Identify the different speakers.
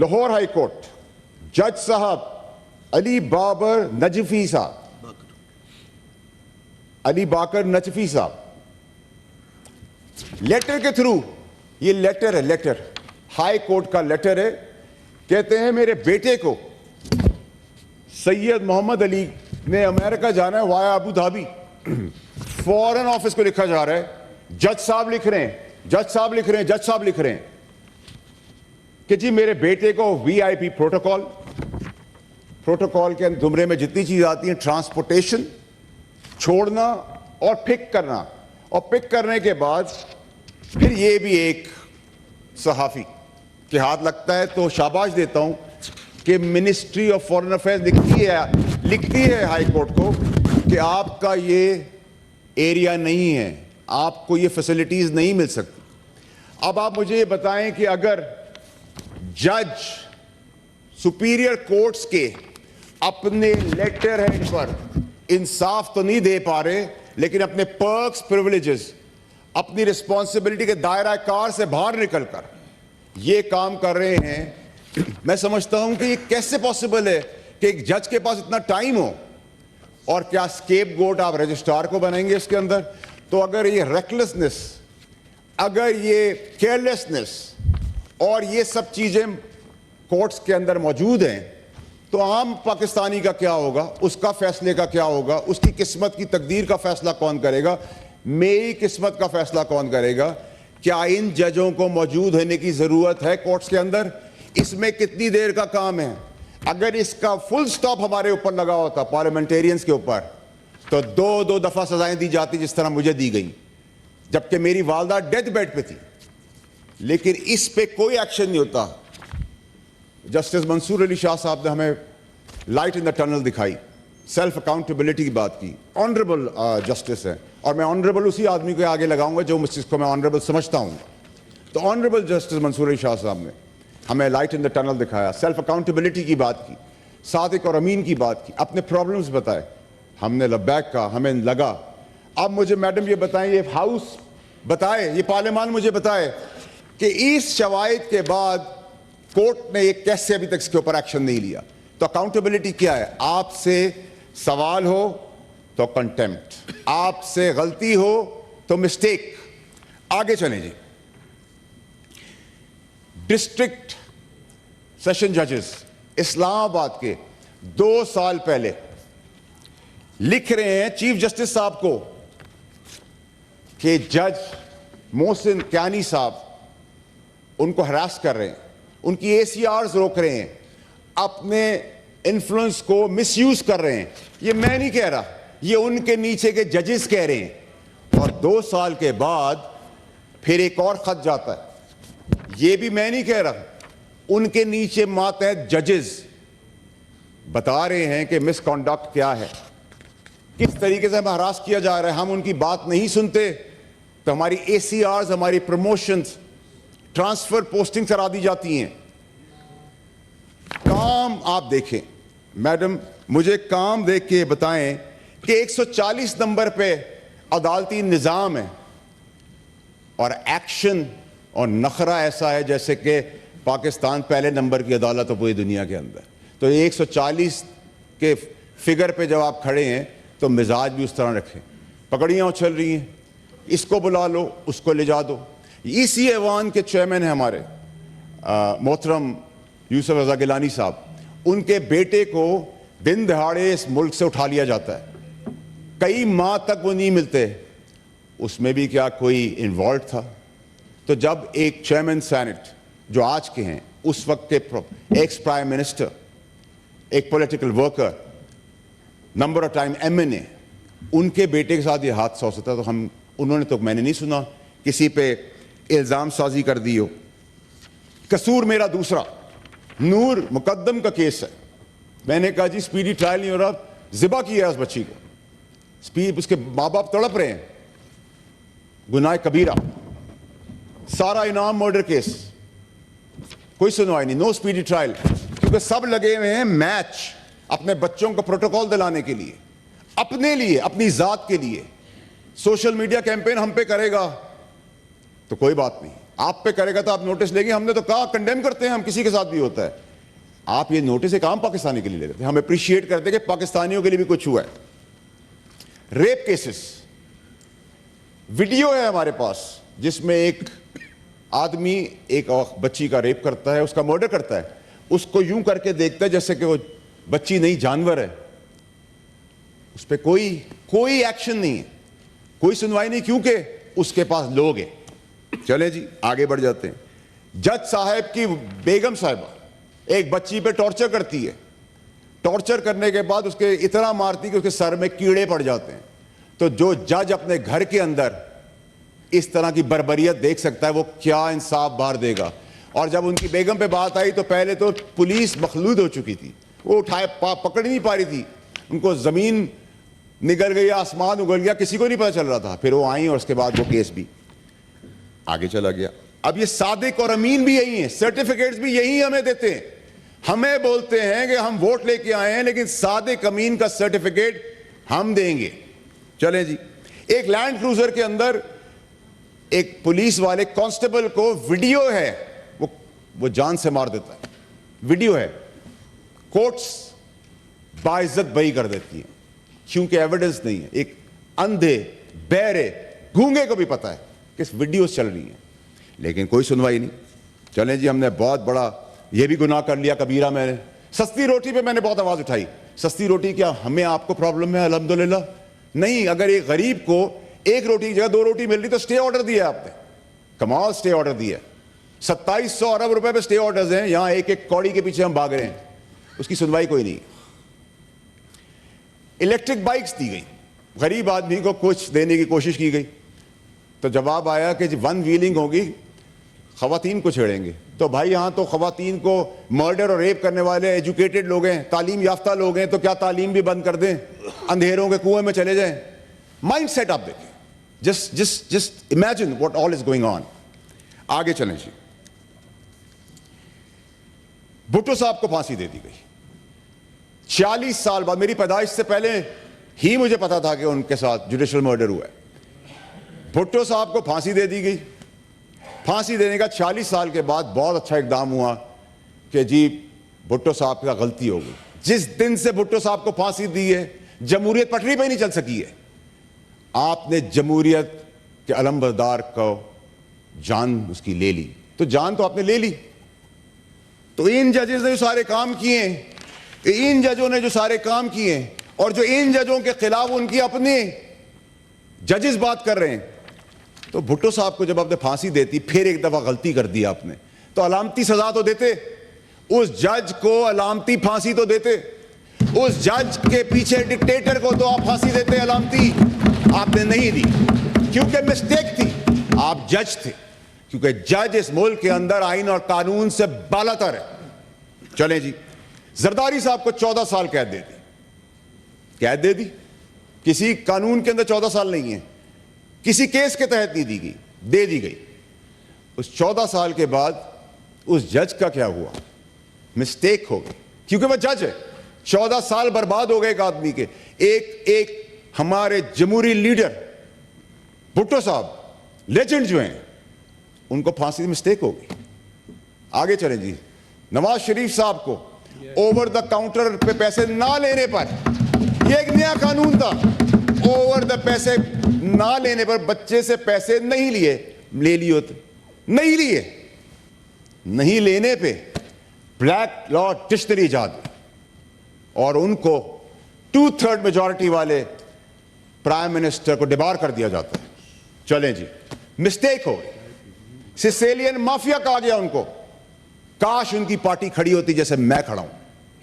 Speaker 1: Lahore high court جج صاحب علی بابر نجفی صاحب علی باقر نجفی صاحب لیٹر کے تھرو، یہ لیٹر ہے، لیٹر ہائی کورٹ کا لیٹر ہے، کہتے ہیں میرے بیٹے کو سید محمد علی نے امریکہ جانا ہے وایا ابو دھابی، فورن آفس کو لکھا جا رہا ہے، جج صاحب لکھ رہے ہیں، جج صاحب لکھ رہے ہیں، جج صاحب لکھ رہے ہیں کہ جی میرے بیٹے کو وی آئی پی پروٹوکول کے زمرے میں جتنی چیز آتی ہیں، ٹرانسپورٹیشن، چھوڑنا اور پک کرنا، اور پک کرنے کے بعد پھر یہ بھی ایک صحافی کے ہاتھ لگتا ہے، تو شاباش دیتا ہوں کہ منسٹری آف فارن افیئرز لکھتی ہے ہائی کورٹ کو کہ آپ کا یہ ایریا نہیں ہے، آپ کو یہ فیسلٹیز نہیں مل سکتی۔ اب آپ مجھے یہ بتائیں کہ اگر جج سپیریئر کورٹس کے اپنے لیٹر ہیڈ پر انصاف تو نہیں دے پا رہے، لیکن اپنے پرکس، پریولیجز، اپنی رسپانسبلٹی کے دائرہ کار سے باہر نکل کر یہ کام کر رہے ہیں، میں سمجھتا ہوں کہ یہ کیسے پاسبل ہے کہ ایک جج کے پاس اتنا ٹائم ہو، اور کیا اسکیپ گوٹ آپ رجسٹرار کو بنائیں گے اس کے اندر؟ تو اگر یہ ریکلیسنس، اگر یہ کیئرلیسنس اور یہ سب چیزیں کورٹس کے اندر موجود ہیں، تو عام پاکستانی کا کیا ہوگا؟ اس کا فیصلے کا کیا ہوگا؟ اس کی قسمت کی تقدیر کا فیصلہ کون کرے گا؟ میری قسمت کا فیصلہ کون کرے گا؟ کیا ان ججوں کو موجود ہونے کی ضرورت ہے کورٹس کے اندر؟ اس میں کتنی دیر کا کام ہے؟ اگر اس کا فل سٹاپ ہمارے اوپر لگا ہوتا، پارلیمنٹیرینز کے اوپر، تو دو دفعہ سزائیں دی جاتی جس طرح مجھے دی گئیں، جبکہ میری والدہ ڈیتھ بیڈ پہ تھی، لیکن اس پہ کوئی ایکشن نہیں ہوتا۔ جسٹس منصور علی شاہ صاحب نے ہمیں لائٹ ان دا ٹنل دکھائی، سیلف اکاؤنٹیبلٹی کی بات کی، آنریبل جسٹس ہے، اور میں آنریبل اسی آدمی کو آگے لگاؤں گا جو اس کو میں آنریبل سمجھتا ہوں۔ تو آنریبل جسٹس منصور علی شاہ صاحب نے ہمیں لائٹ ان دا ٹنل دکھایا، سیلف اکاؤنٹیبلٹی کی بات کی، صادق اور امین کی بات کی، اپنے پرابلمز بتائے، ہم نے لبیک کہا، ہمیں لگا۔ اب مجھے میڈم یہ بتائیں، یہ ہاؤس بتائے، یہ پارلیمان مجھے بتائے کہ اس شواہد کے بعد کورٹ نے ایک کیسے ابھی تک اس کے اوپر ایکشن نہیں لیا؟ تو اکاؤنٹیبلٹی کیا ہے؟ آپ سے سوال ہو تو کنٹیمپٹ، آپ سے غلطی ہو تو مسٹیک۔ آگے چلیں جی، ڈسٹرکٹ سیشن ججز اسلام آباد کے 2 سال پہلے لکھ رہے ہیں چیف جسٹس صاحب کو کہ جج محسن کیانی صاحب ان کو ہراس کر رہے ہیں، ان کی اے سی آرز روک رہے ہیں، اپنے انفلوئنس کو مس یوز کر رہے ہیں۔ یہ میں نہیں کہہ رہا، یہ ان کے نیچے کے ججز کہہ رہے ہیں، اور 2 سال کے بعد پھر ایک اور خط جاتا ہے، یہ بھی میں نہیں کہہ رہا، ان کے نیچے ماتحت ججز بتا رہے ہیں کہ مس کانڈکٹ کیا ہے، کس طریقے سے ہمیں ہراس کیا جا رہا ہے، ہم ان کی بات نہیں سنتے تو ہماری اے سی آرز، ہماری پروموشنز، ٹرانسفر، پوسٹنگ کرا دی جاتی ہیں۔ کام آپ دیکھیں میڈم، مجھے کام دیکھ کے بتائیں کہ 140 نمبر پہ عدالتی نظام ہے، اور ایکشن اور نخرہ ایسا ہے جیسے کہ پاکستان پہلے نمبر کی عدالت ہے پوری دنیا کے اندر۔ تو 140 کے فگر پہ جب آپ کھڑے ہیں تو مزاج بھی اس طرح رکھیں، پکڑیاں اچھل رہی ہیں، اس کو بلا لو، اس کو لے جا دو۔ اسی ایوان کے چیئرمین ہیں ہمارے محترم یوسف رضا گیلانی صاحب، ان کے بیٹے کو دن دہاڑے اس ملک سے اٹھا لیا جاتا ہے، کئی ماہ تک وہ نہیں ملتے، اس میں بھی کیا کوئی انوالوڈ تھا؟ تو جب ایک چیئرمین سینٹ جو آج کے ہیں، اس وقت کے ایکس پرائم منسٹر، ایک political worker, number of time M N A, ان کے بیٹے کے ساتھ یہ حادثہ ہو سکتا ہے، تو انہوں نے تو میں نے نہیں سنا کسی پہ الزام سازی کر دی ہو۔ قصور میرا دوسرا، نور مقدم کا کیس ہے، میں نے کہا جی سپیڈی ٹرائل نہیں ہو رہا، ذبح کیا اس بچی کو، اس کے ماں باپ تڑپ رہے ہیں، گناہ کبیرہ، سارا انعام مرڈر کیس، کوئی سنوائی نہیں، نو سپیڈی ٹرائل، کیونکہ سب لگے ہوئے ہیں میچ اپنے بچوں کو پروٹوکول دلانے کے لیے، اپنے لیے، اپنی ذات کے لیے۔ سوشل میڈیا کیمپین ہم پہ کرے گا تو کوئی بات نہیں، آپ پہ کرے گا تو آپ نوٹس لیں گے. ہم نے تو کہا کنڈیم کرتے ہیں ہم, کسی کے ساتھ بھی ہوتا ہے. آپ یہ نوٹس ایک عام پاکستانی کے لیے لے لیتے ہیں. ہم اپریشیٹ کرتے ہیں کہ پاکستانیوں کے لیے بھی کچھ ہوا ہے. ریپ کیسز, ویڈیو ہے ہمارے پاس جس میں ایک آدمی ایک بچی کا ریپ کرتا ہے, اس کا مرڈر کرتا ہے, اس کو یوں کر کے دیکھتا ہے جیسے کہ وہ بچی نہیں جانور ہے. اس پہ کوئی ایکشن نہیں ہے, کوئی سنوائی نہیں, کیونکہ اس کے پاس لوگ ہیں. چلیں جی آگے بڑھ جاتے ہیں. جج صاحب کی بیگم صاحبہ ایک بچی پہ ٹارچر کرتی ہے. ٹارچر کرنے کے بعد اس کے اتنا مارتی کہ اس کے سر میں کیڑے پڑ جاتے ہیں. تو جو جج اپنے گھر کے اندر اس طرح کی بربریت دیکھ سکتا ہے وہ کیا انصاف باہر دے گا. اور جب ان کی بیگم پہ بات آئی تو پہلے تو پولیس مخلوط ہو چکی تھی, وہ اٹھائے پکڑ نہیں پا رہی تھی, ان کو زمین نگل گئی, آسمان اگل گیا, کسی کو نہیں پتا چل رہا تھا. پھر وہ آئیں اور اس کے بعد وہ کیس بھی آگے چلا گیا. اب یہ صادق اور امین بھی یہی ہیں, سرٹیفکیٹس بھی یہی ہمیں دیتے ہیں. ہمیں بولتے ہیں کہ ہم ووٹ لے کے آئے ہیں لیکن صادق امین کا سرٹیفکیٹ ہم دیں گے. چلیں جی, ایک لینڈ کروزر کے اندر ایک پولیس والے کانسٹیبل کو ویڈیو ہے, وہ جان سے مار دیتا ہے. ویڈیو ہے, کورٹس باعزت بری کر دیتی ہیں کیونکہ ایویڈنس نہیں ہے. ایک اندھے بہرے گونگے کو بھی پتا ہے کہ ویڈیوز چل رہی ہیں لیکن کوئی سنوائی نہیں. چلیں جی, ہم نے بہت بڑا یہ بھی گناہ کر لیا کبیرہ. میں نے سستی روٹی پہ میں نے بہت آواز اٹھائی. سستی روٹی کیا ہمیں آپ کو پرابلم ہے؟ الحمدللہ نہیں. اگر ایک غریب کو ایک روٹی کی جگہ 2 روٹی مل رہی تو سٹے آرڈر دیا آپ نے, کمال سٹے آرڈر دیا. 2700 ارب روپے پہ سٹے آرڈرز ہیں, یہاں ایک ایک کوڑی کے پیچھے ہم بھاگ رہے ہیں, اس کی سنوائی کوئی نہیں. الیکٹرک بائکس دی گئی, غریب آدمی کو کچھ دینے کی کوشش کی گئی تو جواب آیا کہ 1 ویلنگ ہوگی, خواتین کو چھیڑیں گے. تو بھائی یہاں تو خواتین کو مرڈر اور ریپ کرنے والے ایجوکیٹڈ لوگ ہیں, تعلیم یافتہ لوگ ہیں, تو کیا تعلیم بھی بند کر دیں, اندھیروں کے کنویں میں چلے جائیں؟ مائنڈ سیٹ آپ دیکھیں, just imagine what all is going on. آگے چلیں جی. بھٹو صاحب کو پھانسی دے دی گئی 40 سال بعد. میری پیدائش سے پہلے ہی مجھے پتا تھا کہ ان کے ساتھ جوڈیشل مرڈر ہوا ہے. بھٹو صاحب کو پھانسی دے دی گئی. پھانسی دینے کا 40 سال کے بعد بہت اچھا اقدام ہوا کہ جی بھٹو صاحب کا غلطی ہو گئی. جس دن سے بھٹو صاحب کو پھانسی دی ہے جمہوریت پٹری پہ ہی نہیں چل سکی ہے. آپ نے جمہوریت کے علمبردار کو جان اس کی لے لی, تو جان تو آپ نے لے لی. تو ان ججز نے جو سارے کام کیے ہیں, ان ججوں نے جو سارے کام کیے ہیں, اور جو ان ججوں کے خلاف ان کی اپنے ججز بات کر رہے ہیں, تو بھٹو صاحب کو جب آپ نے پھانسی دیتی, پھر ایک دفعہ غلطی کر دی آپ نے, تو علامتی سزا تو دیتے. اس جج کو علامتی پھانسی تو دیتے. اس جج کے پیچھے ڈکٹیٹر کو تو آپ پھانسی دیتے علامتی. آپ نے نہیں دی کیونکہ مسٹیک تھی. آپ جج تھے, کیونکہ جج اس ملک کے اندر آئین اور قانون سے بالاتر ہے. چلیں جی, زرداری صاحب کو 14 سال قید دے دی. قید دے دی, کسی قانون کے اندر 14 سال نہیں ہے, کسی کیس کے تحت نہیں دی گئی, دے دی گئی. اس 14 سال کے بعد اس جج کا کیا ہوا؟ مسٹیک ہو گئی, کیونکہ وہ جج ہے. 14 سال برباد ہو گئے ایک آدمی کے. ایک ہمارے جمہوری لیڈر بھٹو صاحب لیجنڈ جو ہیں, ان کو پھانسی مسٹیک ہو گئی. آگے چلیں جی. نواز شریف صاحب کو اوور دا کاؤنٹر پہ پیسے نہ لینے پر, یہ ایک نیا قانون تھا, اوور دا پیسے نہ لینے پر بچے سے پیسے نہیں لیے, لے لیے ہوتے نہیں لیے, نہیں لینے پہ بلیک لا ڈکشنری ایجاد, اور ان کو 2/3 میجورٹی والے پرائم منسٹر کو ڈبار کر دیا جاتا ہے. چلیں جی, مسٹیک ہو گئی. سیسیلین مافیا کہا گیا ان کو. کاش ان کی پارٹی کھڑی ہوتی جیسے میں کھڑا ہوں.